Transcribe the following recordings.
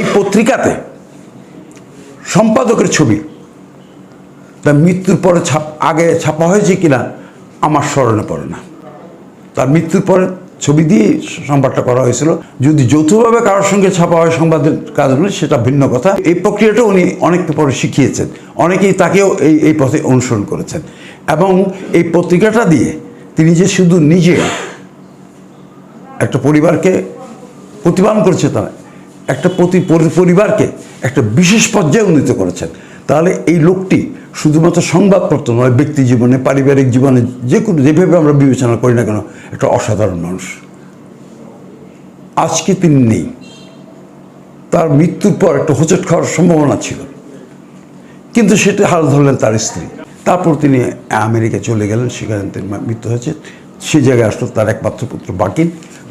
এই পত্রিকাতে সম্পাদকের ছবি তার মৃত্যুর পরে আগে ছাপা হয়েছে কিনা আমার স্মরণে পড়ে না। তার মৃত্যুর পরে ছবি দিয়ে সংবাদটা করা হয়েছিল। যদি যৌথভাবে কারোর সঙ্গে ছাপা হয় সংবাদের কাজগুলো সেটা ভিন্ন কথা। এই প্রক্রিয়াটা উনি অনেককে পরে শিখিয়েছেন, অনেকেই তাকেও এই পথে অনুসরণ করেছেন। এবং এই পত্রিকাটা দিয়ে তিনি যে শুধু নিজে একটা পরিবারকে প্রতিপালন করেছে, তারা একটা পরিবারকে একটা বিশেষ পর্যায়ে উন্নীত করেছেন। তাহলে এই লোকটি শুধুমাত্র সংবাদপত্র নয়, ব্যক্তি জীবনে, পারিবারিক জীবনে, যে কোনো যেভাবে আমরা বিবেচনা করি না কেন, একটা অসাধারণ মানুষ। আজকে তিনি নেই। তার মৃত্যুর পর একটা হোঁচট খাওয়ার সম্ভাবনা ছিল, কিন্তু সেটা হাল ধরলেন তার স্ত্রী। তারপর তিনি আমেরিকা চলে গেলেন, সেখানে মৃত্যু হয়েছে। সে জায়গায় আসলো তার একমাত্র পুত্র বাকিন।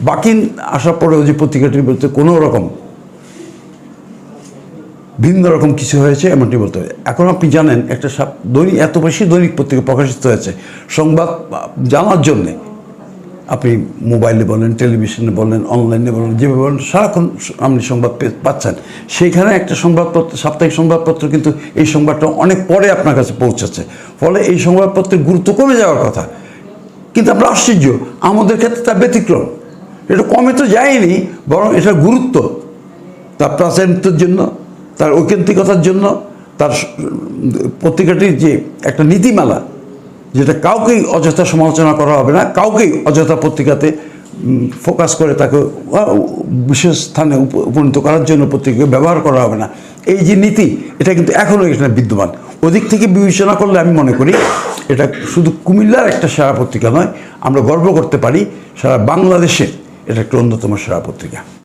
বাকিন আসার পরেও যে পত্রিকাটির বলতে কোনো রকম ভিন্ন রকম কিছু হয়েছে এমনটি বলতে হবে। এখন আপনি জানেন একটা দৈনিক, এত বেশি দৈনিক পত্রিকা প্রকাশিত হয়েছে, সংবাদ জানার জন্যে আপনি মোবাইলে বলেন, টেলিভিশনে বলেন, অনলাইনে বলেন, যেভাবে বলেন সারাক্ষণ আপনি সংবাদ পাচ্ছেন। সেইখানে একটা সংবাদপত্র, সাপ্তাহিক সংবাদপত্র, কিন্তু এই সংবাদটা অনেক পরে আপনার কাছে পৌঁছাচ্ছে। ফলে এই সংবাদপত্রের গুরুত্ব কমে যাওয়ার কথা, কিন্তু আমরা আশ্চর্য, আমাদের ক্ষেত্রে তার ব্যতিক্রম। এটা কমে তো যায়নি, বরং এটার গুরুত্ব তার প্রাচীনতার জন্য, তার ঐকান্তিকতার জন্য, তার পত্রিকাটির যে একটা নীতিমালা, যেটা কাউকেই অযথা সমালোচনা করা হবে না, কাউকেই অযথা পত্রিকাতে ফোকাস করে তাকে বিশেষ স্থানে উপনীত করার জন্য পত্রিকাকে ব্যবহার করা হবে না, এই যে নীতি, এটা কিন্তু এখনও এখানে বিদ্যমান। ওদিক থেকে বিবেচনা করলে আমি মনে করি এটা শুধু কুমিল্লার একটা সেরা পত্রিকা নয়, আমরা গর্ব করতে পারি সারা বাংলাদেশে এটা একটা অন্যতম সেরা পত্রিকা।